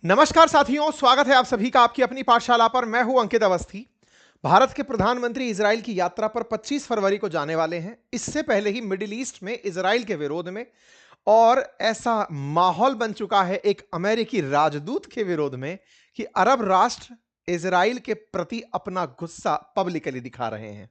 नमस्कार साथियों, स्वागत है आप सभी का आपकी अपनी पाठशाला पर। मैं हूं अंकित अवस्थी। भारत के प्रधानमंत्री इजराइल की यात्रा पर 25 फरवरी को जाने वाले हैं। इससे पहले ही मिडिल ईस्ट में इजराइल के विरोध में और ऐसा माहौल बन चुका है एक अमेरिकी राजदूत के विरोध में कि अरब राष्ट्र इजराइल के प्रति अपना गुस्सा पब्लिकली दिखा रहे हैं।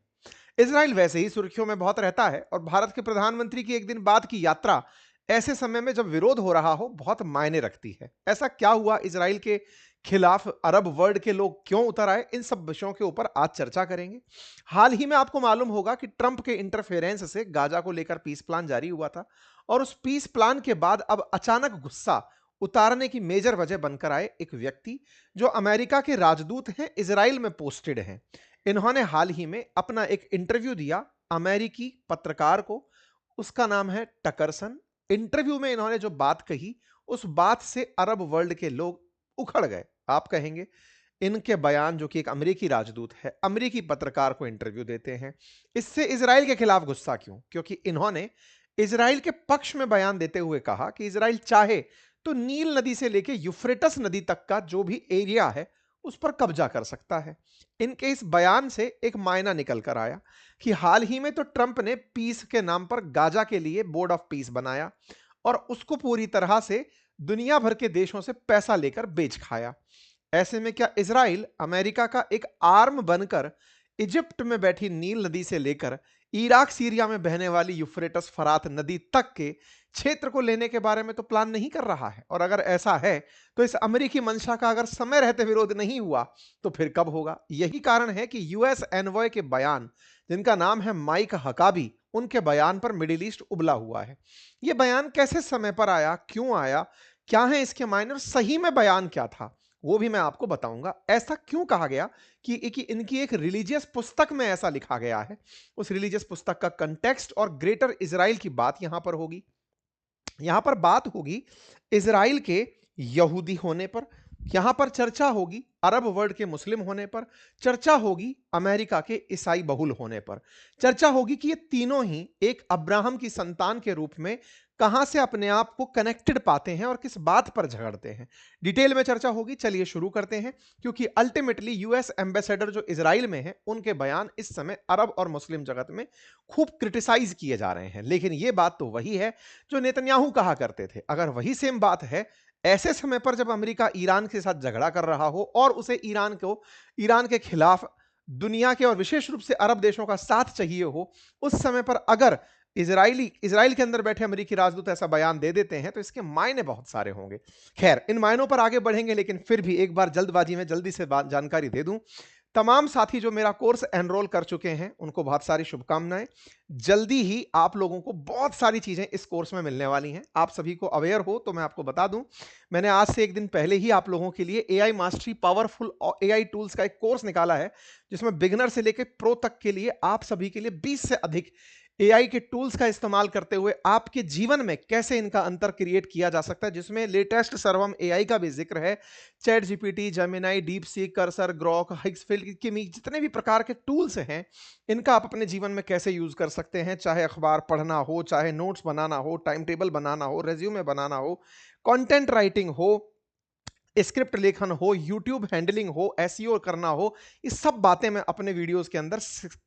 इजराइल वैसे ही सुर्खियों में बहुत रहता है और भारत के प्रधानमंत्री की एक दिन बाद की यात्रा ऐसे समय में जब विरोध हो रहा हो बहुत मायने रखती है। ऐसा क्या हुआ, इजराइल के खिलाफ अरब वर्ल्ड के लोग क्यों उतर आए, इन सब विषयों के ऊपर आज चर्चा करेंगे। हाल ही में आपको मालूम होगा कि ट्रंप के इंटरफेरेंस से गाजा को लेकर पीस प्लान जारी हुआ था और उस पीस प्लान के बाद अब अचानक गुस्सा उतारने की मेजर वजह बनकर आए एक व्यक्ति जो अमेरिका के राजदूत हैं, इजराइल में पोस्टेड हैं। इन्होंने हाल ही में अपना एक इंटरव्यू दिया अमेरिकी पत्रकार को। उसका नाम है टकरसन। इंटरव्यू में इन्होंने जो बात कही, उस बात से अरब वर्ल्ड के लोग उखड़ गए। आप कहेंगे इनके बयान, जो कि एक अमेरिकी राजदूत है अमेरिकी पत्रकार को इंटरव्यू देते हैं, इससे इजराइल के खिलाफ गुस्सा क्यों? क्योंकि इन्होंने इजराइल के पक्ष में बयान देते हुए कहा कि इजराइल चाहे तो नील नदी से लेकर यूफ्रेटस नदी तक का जो भी एरिया है उस पर कब्जा कर सकता है। इनके इस बयान से एक मायना निकल कर आया कि हाल ही में तो ट्रंप ने पीस के नाम पर गाजा के लिए बोर्ड ऑफ पीस बनाया और उसको पूरी तरह से दुनिया भर के देशों से पैसा लेकर बेच खाया। ऐसे में क्या इजराइल अमेरिका का एक आर्म बनकर इजिप्ट में बैठी नील नदी से लेकर इराक सीरिया में बहने वाली यूफ्रेटस फरात नदी तक के क्षेत्र को लेने के बारे में तो प्लान नहीं कर रहा है? और अगर ऐसा है तो इस अमेरिकी मंशा का अगर समय रहते विरोध नहीं हुआ तो फिर कब होगा? यही कारण है कि यूएस एनवॉय के बयान, जिनका नाम है माइक हकाबी, उनके बयान पर मिडिल ईस्ट उबला हुआ है। यह बयान कैसे समय पर आया, क्यों आया, क्या है इसके मायने और सही में बयान क्या था, वो भी मैं आपको बताऊंगा। ऐसा क्यों कहा गया कि इनकी एक रिलीजियस पुस्तक में ऐसा लिखा गया है, उस रिलीजियस पुस्तक का कंटेक्स्ट और ग्रेटर इजराइल की बात यहां पर होगी। यहां पर बात होगी इजराइल के यहूदी होने पर, यहां पर चर्चा होगी अरब वर्ल्ड के मुस्लिम होने पर, चर्चा होगी अमेरिका के ईसाई बहुल होने पर, चर्चा होगी कि ये तीनों ही एक अब्राहम की संतान के रूप में कहां से अपने आप को कनेक्टेड पाते हैं और किस बात पर झगड़ते हैं। डिटेल में चर्चा होगी। चलिए शुरू करते हैं, क्योंकि अल्टीमेटली यूएस एम्बेसडर जो इजराइल में है, उनके बयान इस समय अरब और मुस्लिम जगत में खूब क्रिटिसाइज किए जा रहे हैं। लेकिन यह बात तो वही है जो नेतन्याहू कहा करते थे। अगर वही सेम बात है ऐसे समय पर जब अमेरिका ईरान के साथ झगड़ा कर रहा हो और उसे ईरान के खिलाफ दुनिया के और विशेष रूप से अरब देशों का साथ चाहिए हो, उस समय पर अगर इजराइल के अंदर बैठे अमेरिकी राजदूत ऐसा बयान दे देते हैं तो इसके मायने बहुत सारे होंगे। खैर, इन मायनों पर आगे बढ़ेंगे, लेकिन फिर भी एक बार जल्दबाजी में जल्दी से जानकारी दे दूं। तमाम साथी जो मेरा कोर्स एनरोल कर चुके हैं उनको बहुत सारी शुभकामनाएं। जल्दी ही आप लोगों को बहुत सारी चीजें इस कोर्स में मिलने वाली हैं। आप सभी को अवेयर हो तो मैं आपको बता दूं, मैंने आज से एक दिन पहले ही आप लोगों के लिए AI mastery powerful AI tools का एक कोर्स निकाला है, जिसमें बिगिनर से लेकर प्रो तक के लिए आप सभी के लिए 20 से अधिक एआई के टूल्स का इस्तेमाल करते हुए आपके जीवन में कैसे इनका अंतर क्रिएट किया जा सकता है, जिसमें लेटेस्ट सर्वम एआई का भी जिक्र है। ChatGPT, Gemini, DeepSeek, Cursor, Grok, Higgsfield, Kimi, जितने भी प्रकार के टूल्स हैं, इनका आप अपने जीवन में कैसे यूज कर सकते हैं। चाहे अखबार पढ़ना हो, चाहे नोट्स बनाना हो, टाइम टेबल बनाना हो, रेज्यूमे बनाना हो, कंटेंट राइटिंग हो, स्क्रिप्ट लेखन हो, यूट्यूब हैंडलिंग हो, एसईओ करना हो, ये सब बातें मैं अपने वीडियोस के अंदर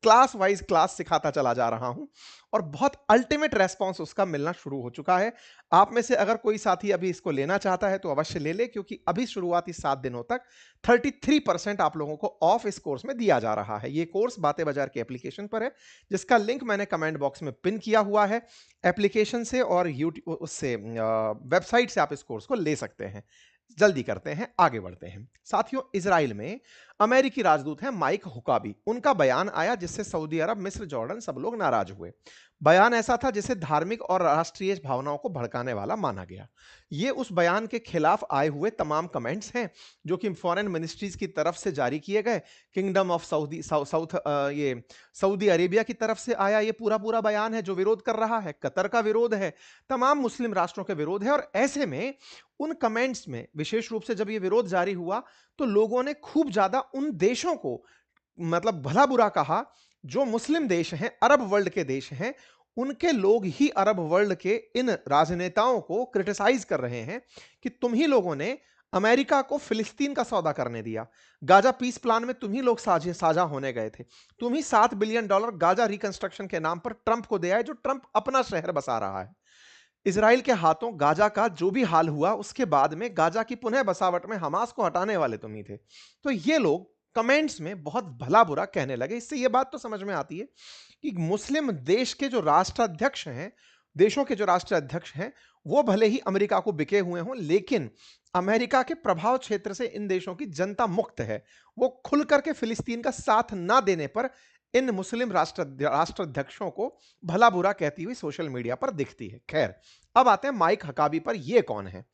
क्लास वाइज क्लास सिखाता चला जा रहा हूं और बहुत अल्टीमेट रेस्पॉन्स उसका मिलना शुरू हो चुका है। आप में से अगर कोई साथी अभी इसको लेना चाहता है तो अवश्य ले ले, क्योंकि अभी शुरुआती 7 दिनों तक 33% आप लोगों को ऑफ इस कोर्स में दिया जा रहा है। ये कोर्स बातें बाजार के एप्लीकेशन पर है, जिसका लिंक मैंने कमेंट बॉक्स में पिन किया हुआ है। एप्लीकेशन से और यूट्यूब उससे वेबसाइट से आप इस कोर्स को ले सकते हैं। जल्दी करते हैं, आगे बढ़ते हैं साथियों। इजराइल में अमेरिकी राजदूत हैं माइक हुकाबी। उनका बयान आया जिससे सऊदी अरब, मिस्र, जॉर्डन सब लोग नाराज हुए। बयान ऐसा था जिसे धार्मिक और राष्ट्रीय भावनाओं को भड़काने वाला माना गया। ये उस बयान के खिलाफ आए हुए तमाम कमेंट्स हैं जो कि फॉरेन मिनिस्ट्रीज की तरफ से जारी किए गए। किंगडम ऑफ ये सऊदी अरेबिया की तरफ से आया ये पूरा पूरा बयान है जो विरोध कर रहा है। कतर का विरोध है, तमाम मुस्लिम राष्ट्रों के विरोध है। और ऐसे में उन कमेंट्स में विशेष रूप से जब ये विरोध जारी हुआ तो लोगों ने खूब ज्यादा उन देशों को मतलब भला बुरा कहा जो मुस्लिम देश हैं, अरब वर्ल्ड के देश हैं। उनके लोग ही अरब वर्ल्ड के इन राजनेताओं को क्रिटिसाइज कर रहे हैं कि तुम ही लोगों ने अमेरिका को फिलिस्तीन का सौदा करने दिया। गाजा पीस प्लान में तुम ही लोग साझा होने गए थे। तुम ही $7 बिलियन गाजा रिकंस्ट्रक्शन के नाम पर ट्रंप को दिया है, जो ट्रंप अपना शहर बसा रहा है। इजराइल के हाथों गाजा का जो भी हाल हुआ, उसके बाद में गाजा की पुनः बसावट में हमास को हटाने वाले तुम ही थे। तो ये लोग कमेंट्स में बहुत भला बुरा कहने लगे। इससे ये बात तो समझ में आती है कि मुस्लिम देश के जो राष्ट्राध्यक्ष हैं, देशों के जो राष्ट्राध्यक्ष हैं, वो भले ही अमेरिका को बिके हुए हों, लेकिन अमेरिका के प्रभाव क्षेत्र से इन देशों की जनता मुक्त है। वो खुल करके फिलिस्तीन का साथ ना देने पर इन मुस्लिम राष्ट्राध्यक्षों को भला बुरा कहती हुई सोशल मीडिया पर दिखती है। खैर, अब आते हैं माइक हकाबी पर। ये कौन है?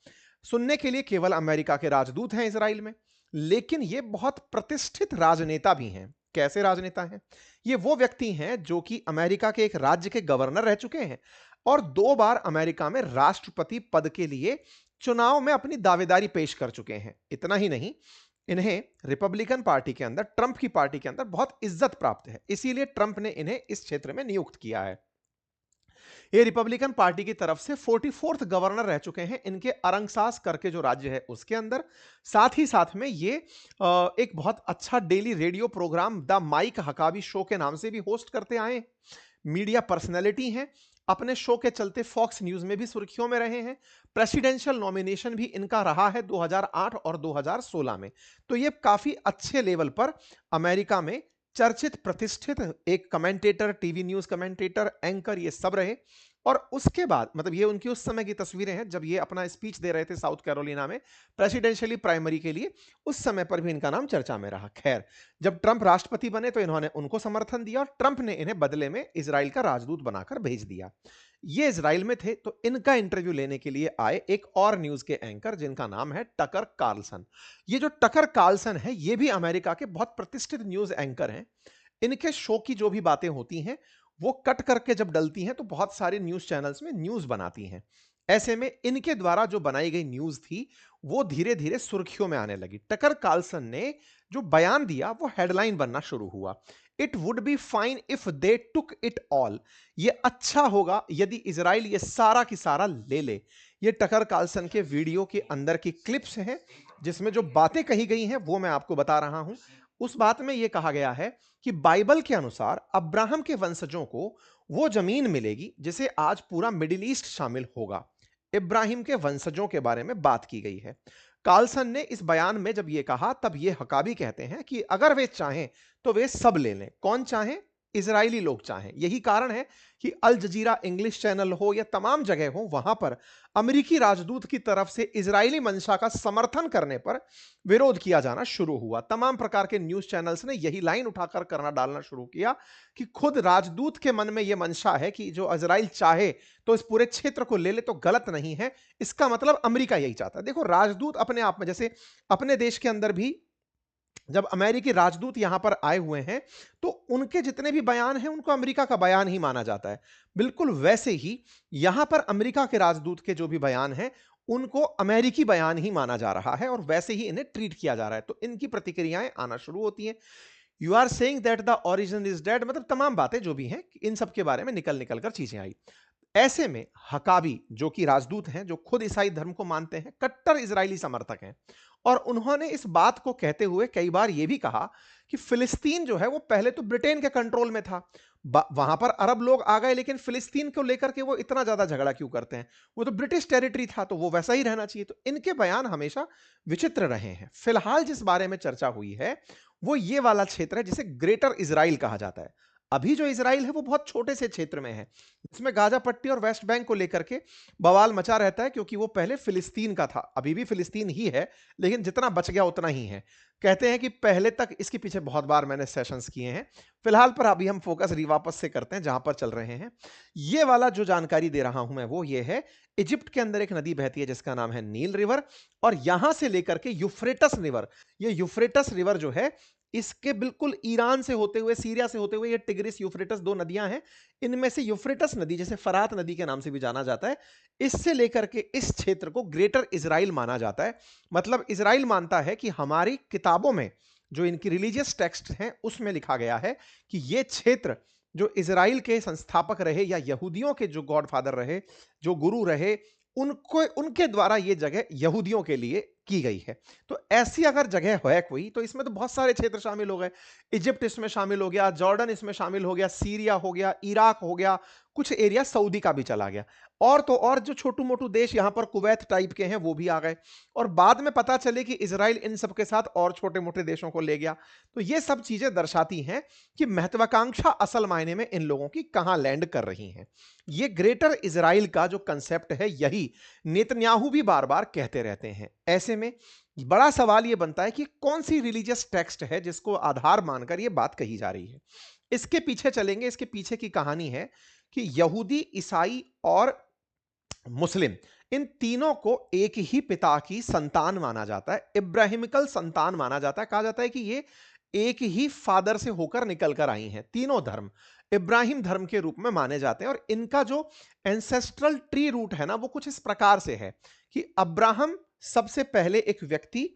सुनने के लिए केवल अमेरिका के राजदूत हैं इसराइल में, लेकिन ये बहुत प्रतिष्ठित राजनेता भी हैं। कैसे राजनेता हैं? ये वो व्यक्ति हैं जो कि अमेरिका के एक राज्य के गवर्नर रह चुके हैं और 2 बार अमेरिका में राष्ट्रपति पद के लिए चुनाव में अपनी दावेदारी पेश कर चुके हैं। इतना ही नहीं, इन्हें रिपब्लिकन पार्टी के अंदर, ट्रंप की पार्टी के अंदर बहुत इज्जत प्राप्त है, इसीलिए ट्रंप ने इन्हें इस क्षेत्र में नियुक्त किया है। ये रिपब्लिकन पार्टी की तरफ से 44th गवर्नर रह चुके हैं इनके अरंगसास करके जो राज्य है उसके अंदर। साथ ही साथ में ये एक बहुत अच्छा daily radio programme the Mike Huckabee show के नाम से भी होस्ट करते आए हैं। मीडिया पर्सनैलिटी हैं। अपने शो के चलते फॉक्स न्यूज में भी सुर्खियों में रहे हैं। प्रेसिडेंशियल नॉमिनेशन भी इनका रहा है 2008 और 2016 में। तो ये काफी अच्छे लेवल पर अमेरिका में चर्चित, प्रतिष्ठित एक commentator, TV news commentator, anchor, ये सब रहे। और उसके बाद, मतलब ये उनकी उस समय की तस्वीरें हैं जब ये अपना स्पीच दे रहे थे साउथ कैरोलिना में प्रेसिडेंशियली प्राइमरी के लिए। उस समय पर भी इनका नाम चर्चा में रहा। खैर, जब ट्रंप राष्ट्रपति बने तो इन्होंने उनको समर्थन दिया और ट्रंप ने इन्हें बदले में इजराइल का राजदूत बनाकर भेज दिया। ये इजराइल में थे तो इनका इंटरव्यू लेने के लिए आए एक और न्यूज के एंकर जिनका नाम है टकर कार्लसन। ये जो टकर कार्लसन है, ये भी अमेरिका के बहुत प्रतिष्ठित न्यूज एंकर हैं। इनके शो की जो भी बातें होती हैं वो कट करके जब डलती हैं तो बहुत सारे न्यूज चैनल्स में न्यूज बनाती हैं। ऐसे में इनके द्वारा जो बनाई गई न्यूज थी वो धीरे धीरे सुर्खियों में आने लगी। टकर कार्लसन ने जो बयान दिया वो हेडलाइन बनना शुरू हुआ। It would be fine if they took it all. ये अच्छा होगा यदि इजराइल ये सारा की सारा ले ले। ये टकर कार्लसन के वीडियो के अंदर की क्लिप्स हैं जिसमें जो बातें कही गई हैं वो मैं आपको बता रहा हूं। उस बात में यह कहा गया है कि बाइबल के अनुसार अब्राहम के वंशजों को वो जमीन मिलेगी जिसे आज पूरा मिडिल ईस्ट शामिल होगा। इब्राहिम के वंशजों के बारे में बात की गई है। कार्लसन ने इस बयान में जब यह कहा तब ये हकाबी कहते हैं कि अगर वे चाहें तो वे सब ले लें। कौन चाहें? इजरायली लोग चाहें। यही कारण है कि अल जजीरा इंग्लिश चैनल हो या तमाम जगह हो, वहां पर अमेरिकी राजदूत की तरफ से इजरायली मंशा का समर्थन करने पर विरोध किया जाना शुरू हुआ। तमाम प्रकार के न्यूज चैनल्स ने यही लाइन उठाकर करना डालना शुरू किया कि खुद राजदूत के मन में यह मंशा है कि जो इजराइल चाहे तो इस पूरे क्षेत्र को ले ले तो गलत नहीं है। इसका मतलब अमेरिका यही चाहता है। देखो, राजदूत अपने आप में, जैसे अपने देश के अंदर भी जब अमेरिकी राजदूत यहां पर आए हुए हैं तो उनके जितने भी बयान हैं उनको अमेरिका का बयान ही माना जाता है। बिल्कुल वैसे ही यहां पर अमेरिका के राजदूत के जो भी बयान हैं उनको अमेरिकी बयान ही माना जा रहा है और वैसे ही इन्हें ट्रीट किया जा रहा है। तो इनकी प्रतिक्रियाएं आना शुरू होती हैं। You are saying that the origin is dead, मतलब तमाम बातें जो भी हैं इन सब के बारे में निकल निकल कर चीजें आई। ऐसे में हकाबी जो कि राजदूत हैं, जो खुद ईसाई धर्म को मानते हैं, कट्टर इजरायली समर्थक हैं, और उन्होंने इस बात को कहते हुए कई बार यह भी कहा कि फिलिस्तीन जो है वो पहले तो ब्रिटेन के कंट्रोल में था, वहां पर अरब लोग आ गए, लेकिन फिलिस्तीन को लेकर के वो इतना ज्यादा झगड़ा क्यों करते हैं? वो तो ब्रिटिश टेरिटरी था, तो वो वैसा ही रहना चाहिए। तो इनके बयान हमेशा विचित्र रहे हैं। फिलहाल जिस बारे में चर्चा हुई है वो ये वाला क्षेत्र है जिसे ग्रेटर इजराइल कहा जाता है। अभी जो इजराइल है वो बहुत छोटे से क्षेत्र में है, इसमें गाजा पट्टी और वेस्ट बैंक को लेकर के बवाल मचा रहता है, क्योंकि वो पहले फिलिस्तीन का था, अभी भी फिलिस्तीन ही है, लेकिन जितना बच गया उतना ही है। कहते हैं कि पहले तक, इसके पीछे बहुत बार मैंने सेशंस किए हैं। फिलहाल पर अभी हम फोकस वापस से करते हैं जहां पर चल रहे हैं। ये वाला जो जानकारी दे रहा हूं मैं वो ये है, इजिप्ट के अंदर एक नदी बहती है जिसका नाम है नील रिवर, और यहां से लेकर के यूफ्रेटस रिवर, ये यूफ्रेटस रिवर जो है इसके बिल्कुल ईरान से होते हुए, सीरिया से होते हुए, ये टिग्रिस यूफ्रेटस दो नदियां हैं। इनमें से यूफ्रेटस नदी, जिसे फरात नदी के नाम से भी जाना जाता है, इससे लेकर के इस क्षेत्र को ग्रेटर इजराइल माना जाता है। मतलब इजराइल मानता है कि हमारी किताबों में जो इनकी रिलीजियस टेक्स्ट हैं उसमें लिखा गया है कि यह क्षेत्र जो इजराइल के संस्थापक रहे या यहूदियों के जो गॉडफादर रहे, जो गुरु रहे, उनको, उनके द्वारा यह जगह यहूदियों के लिए की गई है। तो ऐसी अगर जगह है कोई, तो इसमें तो बहुत सारे क्षेत्र शामिल हो गए। इजिप्ट इसमें शामिल हो गया, जॉर्डन इसमें शामिल हो गया, सीरिया हो गया, इराक हो गया, कुछ एरिया सऊदी का भी चला गया। और तो और जो छोटू मोटू देश यहां पर कुवैत टाइप के हैं वो भी आ गए। और बाद में पता चले कि इजराइल इन सब के साथ और छोटे मोटे देशों को ले गया। तो ये सब चीजें दर्शाती हैं कि महत्वाकांक्षा असल मायने में इन लोगों की कहां लैंड कर रही है। ये ग्रेटर इजराइल का जो कंसेप्ट है, यही नेतन्याहू भी बार बार कहते रहते हैं। ऐसे में बड़ा सवाल यह बनता है कि कौन सी रिलीजियस टेक्स्ट है जिसको आधार मानकर यह बात कही जा रही है। इसके पीछे चलेंगे। इसके पीछे की कहानी है कि यहूदी, ईसाई और मुस्लिम, इन तीनों को एक ही पिता की संतान माना जाता है, इब्राहिमिकल संतान माना जाता है। कहा जाता है कि ये एक ही फादर से होकर निकल कर आई हैं। तीनों धर्म इब्राहिम धर्म के रूप में माने जाते हैं। और इनका जो एंसेस्ट्रल ट्री रूट है ना, वो कुछ इस प्रकार से है कि अब्राहम सबसे पहले एक व्यक्ति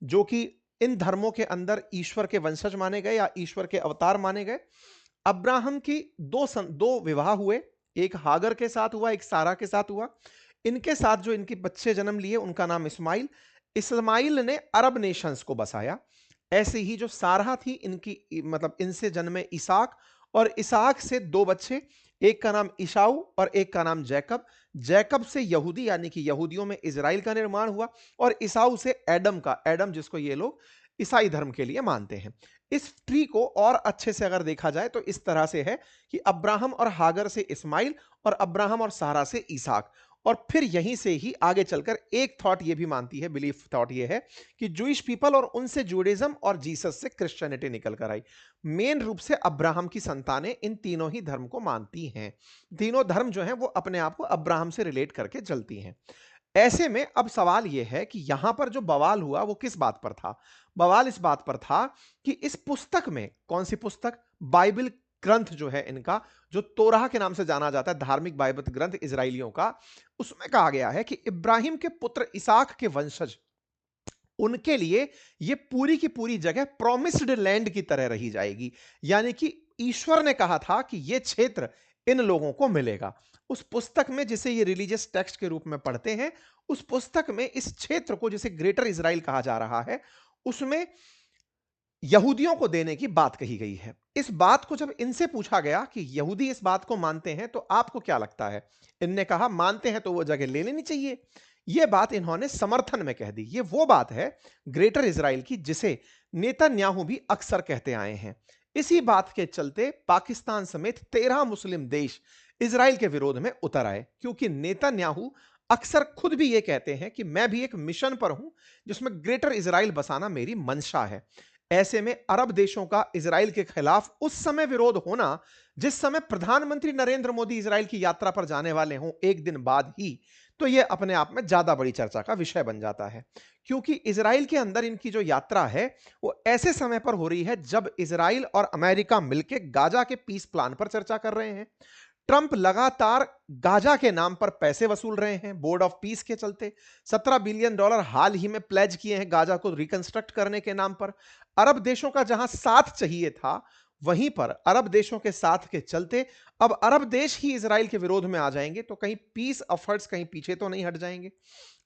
जो कि इन धर्मों के अंदर ईश्वर के वंशज माने गए या ईश्वर के अवतार माने गए। अब्राहम की दो विवाह हुए, एक हागर के साथ हुआ, एक सारा के साथ हुआ। इनके साथ जो इनके बच्चे जन्म लिए उनका नाम इस्माइल। इस्माइल ने अरब नेशंस को बसाया। ऐसे ही जो सारा थी, इनकी मतलब इनसे जन्मे इसहाक, और इसहाक से दो बच्चे, एक का नाम ईसाऊ और एक का नाम जैकब। जैकब से यहूदी यानी कि यहूदियों में इजराइल का निर्माण हुआ, और ईसाऊ से एडम का, एडम जिसको ये लोग ईसाई धर्म के लिए मानते हैं। इस ट्री को और अच्छे से अगर देखा जाए तो इस तरह से है कि अब्राहम और हागर से इस्माइल, और अब्राहम और सारा से इसहाक। और फिर यहीं से ही आगे चलकर एक थॉट ये भी मानती है, बिलीफ थॉट ये है कि जूइश पीपल और उनसे जूडिज्म और जीसस से क्रिश्चियनिटी निकल कर आई। मेन रूप से अब्राहम की संतानें इन तीनों ही धर्म को मानती हैं। तीनों धर्म जो हैं वो अपने आप को अब्राहम से रिलेट करके चलती हैं। ऐसे में अब सवाल यह है कि यहां पर जो बवाल हुआ वो किस बात पर था। बवाल इस बात पर था कि इस पुस्तक में, कौन सी पुस्तक, बाइबल ग्रंथ जो है इनका, जो तोराह के नाम से जाना जाता है, धार्मिक बाइबल ग्रंथ इजराइलियों का, उसमें कहा गया है कि इब्राहिम के पुत्र इसहाक के वंशज, उनके लिए यह पूरी की पूरी जगह प्रोमिस्ड लैंड की तरह रही जाएगी। यानी कि ईश्वर ने कहा था कि यह क्षेत्र इन लोगों को मिलेगा। उस पुस्तक में, जिसे ये रिलीजियस टेक्स्ट के रूप में पढ़ते हैं, उस पुस्तक में इस क्षेत्र को, जिसे ग्रेटर इजराइल कहा जा रहा है, उसमें यहूदियों को देने की बात कही गई है। इस बात को जब इनसे पूछा गया कि यहूदी इस बात को मानते हैं तो आपको क्या लगता है, इनने कहा मानते हैं तो वो जगह ले लेनी चाहिए। यह बात इन्होंने समर्थन में कह दी। यह वो बात है ग्रेटर इजराइल की जिसे नेतन्याहू भी अक्सर कहते आए हैं। इसी बात के चलते पाकिस्तान समेत 13 मुस्लिम देश इजराइल के विरोध में उतर आए, क्योंकि नेतन्याहू अक्सर खुद भी यह कहते हैं कि मैं भी एक मिशन पर हूं जिसमें ग्रेटर इजराइल बसाना मेरी मंशा है। ऐसे में अरब देशों का इजराइल के खिलाफ उस समय विरोध होना, जिस समय प्रधानमंत्री नरेंद्र मोदी इजराइल की यात्रा पर जाने वाले हों एक दिन बाद ही, तो यह अपने आप में ज्यादा बड़ी चर्चा का विषय बन जाता है। क्योंकि इजराइल के अंदर इनकी जो यात्रा है वो ऐसे समय पर हो रही है जब इजराइल और अमेरिका मिलकर गाजा के पीस प्लान पर चर्चा कर रहे हैं। ट्रंप लगातार गाजा के नाम पर पैसे वसूल रहे हैं बोर्ड ऑफ पीस के चलते। $17 बिलियन हाल ही में प्लेज किए हैं गाजा को रिकंस्ट्रक्ट करने के नाम पर। अरब देशों का जहां साथ चाहिए था, वहीं पर अरब देशों के साथ के चलते अब अरब देश ही इजराइल के विरोध में आ जाएंगे, तो कहीं पीस एफर्ट्स कहीं पीछे तो नहीं हट जाएंगे।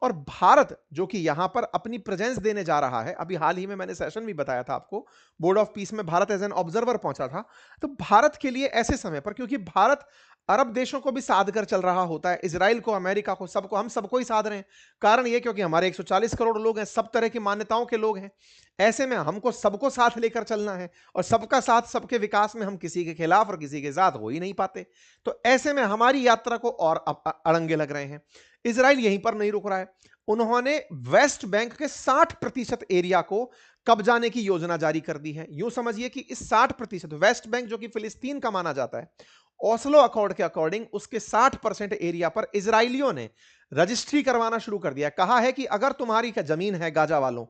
और भारत जो कि यहां पर अपनी प्रेजेंस देने जा रहा है, अभी हाल ही में मैंने सेशन भी बताया था आपको, बोर्ड ऑफ पीस में भारत एज एन ऑब्जर्वर पहुंचा था। तो भारत के लिए ऐसे समय पर, क्योंकि भारत अरब देशों को भी साध कर चल रहा होता है, इजराइल को, अमेरिका को, सबको, हम सबको ही साध रहे हैं। कारण यह क्योंकि हमारे 140 करोड़ लोग हैं, सब तरह की मान्यताओं के लोग हैं। ऐसे में हमको सबको साथ लेकर चलना है, और सबका साथ सबके विकास में हम किसी के खिलाफ और किसी के साथ हो ही नहीं पाते। तो ऐसे में हमारी यात्रा को और अड़ंगे लग रहे हैं। इजराइल यहीं पर नहीं रुक रहा है। उन्होंने वेस्ट बैंक के 60% एरिया को कब्जाने की योजना जारी कर दी है। यूं समझिए कि इस 60% वेस्ट बैंक, जो कि फिलिस्तीन का माना जाता है, ओस्लो अकॉर्ड के अकॉर्डिंग उसके 60% एरिया पर इजराइलियों ने रजिस्ट्री करवाना शुरू कर दिया। कहा है कि अगर तुम्हारी जमीन है, गाजा वालों,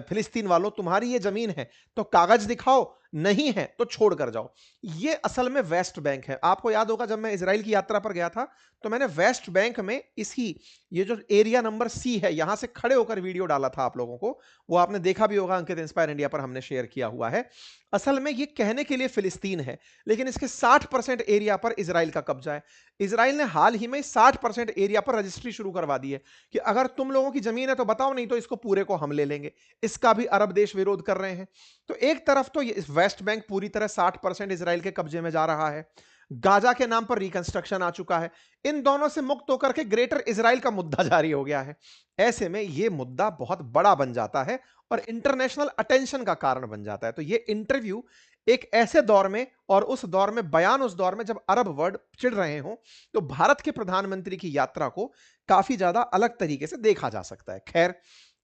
फिलिस्तीन वालों, तुम्हारी ये जमीन है तो कागज दिखाओ, नहीं है तो छोड़ कर जाओ। ये असल में वेस्ट बैंक है। आपको याद होगा जब मैं इजराइल की यात्रा पर गया था तो मैंने वेस्ट बैंक में इसी, ये जो एरिया नंबर सी है, यहां से खड़े होकर वीडियो डाला था आप लोगों को, वो आपने देखा भी होगा, अंकित इंस्पायर इंडिया पर हमने शेयर किया हुआ है। असल में ये कहने के लिए फिलिस्तीन है, लेकिन इसके 60% एरिया पर इजराइल का कब्जा है। इजराइल ने हाल ही में 60% एरिया पर रजिस्ट्री शुरू करवा दी है कि अगर तुम लोगों की जमीन है तो बताओ, नहीं तो इसको पूरे को हम ले लेंगे। इसका भी अरब देश विरोध कर रहे हैं। तो एक तरफ तो इस वेस्ट बैंक पूरी तरह 60% इजराइल के कब्जे में जा रहा है, गाजा के नाम पर रिकंस्ट्रक्शन आ चुका है, इन दोनों से मुक्त होकर के ग्रेटर इजराइल का मुद्दा जारी हो गया है। ऐसे में यह मुद्दा बहुत बड़ा बन जाता है और इंटरनेशनल अटेंशन का कारण बन जाता है। तो यह इंटरव्यू एक ऐसे दौर में, और उस दौर में बयान उस दौर में जब अरब वर्ल्ड चिढ़ रहे हों, तो भारत के प्रधानमंत्री की यात्रा को काफी ज्यादा अलग तरीके से देखा जा सकता है। खैर,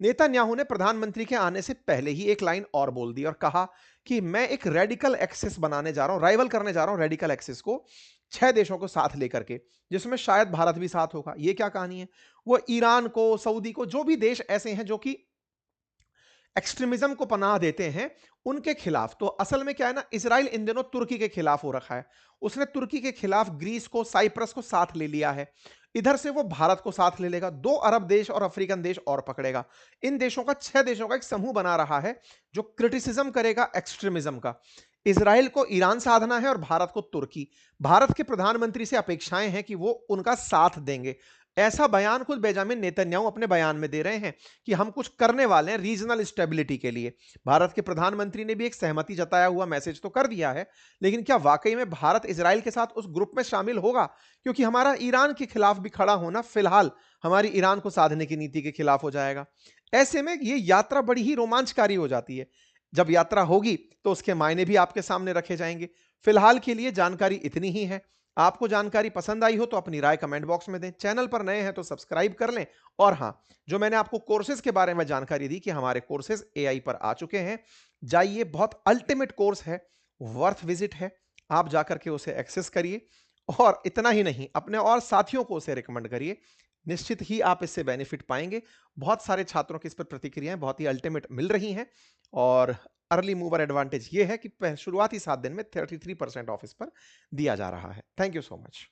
नेतन्याहू ने प्रधानमंत्री के आने से पहले ही एक लाइन और बोल दी और कहा कि मैं एक रेडिकल एक्सेस बनाने जा रहा हूं, राइवल करने जा रहा हूं रेडिकल एक्सेस को 6 देशों को साथ लेकर के, जिसमें शायद भारत भी साथ होगा। ये क्या कहानी है? वो ईरान को, सऊदी को, जो भी देश ऐसे हैं जो कि एक्सट्रीमिज्म को पनाह देते हैं, उनके खिलाफ। तो असल में क्या है ना, इजराइल इन दिनों तुर्की के खिलाफ हो रखा है। उसने तुर्की के खिलाफ ग्रीस को, साइप्रस को साथ ले लिया है। इधर से वो भारत को साथ ले लेगा, 2 अरब देश और अफ्रीकन देश और पकड़ेगा। इन देशों का, 6 देशों का एक समूह बना रहा है जो क्रिटिसिज्म करेगा एक्सट्रीमिज्म का। इजराइल को ईरान साधना है और भारत को तुर्की। भारत के प्रधानमंत्री से अपेक्षाएं हैं कि वो उनका साथ देंगे। ऐसा बयान खुद बेंजामिन नेतन्याहू अपने बयान में दे रहे हैं कि हम कुछ करने वाले हैं रीजनल स्टेबिलिटी के लिए। भारत के प्रधानमंत्री ने भी एक सहमति जताया हुआ मैसेज तो कर दिया है, लेकिन क्या वाकई में भारत इजराइल के साथ उस ग्रुप में शामिल होगा? क्योंकि हमारा ईरान के खिलाफ भी खड़ा होना फिलहाल हमारी ईरान को साधने की नीति के खिलाफ हो जाएगा। ऐसे में यह यात्रा बड़ी ही रोमांचकारी हो जाती है। जब यात्रा होगी तो उसके मायने भी आपके सामने रखे जाएंगे। फिलहाल के लिए जानकारी इतनी ही है। आपको जानकारी पसंद आई हो तो अपनी राय कमेंट बॉक्स में दें। चैनल पर नए हैं तो सब्सक्राइब कर लें। और हां, जो मैंने आपको कोर्सेज के बारे में जानकारी दी कि हमारे कोर्सेज एआई पर आ चुके हैं, जाइए, बहुत अल्टीमेट कोर्स है, वर्थ विजिट है। आप जाकर के उसे एक्सेस करिए और इतना ही नहीं, अपने और साथियों को उसे रिकमेंड करिए। निश्चित ही आप इससे बेनिफिट पाएंगे। बहुत सारे छात्रों की इस पर प्रतिक्रियाएं बहुत ही अल्टीमेट मिल रही हैं और अर्ली मूवर एडवांटेज ये है कि शुरुआती 7 दिन में 33% ऑफ इस पर दिया जा रहा है। Thank you so much.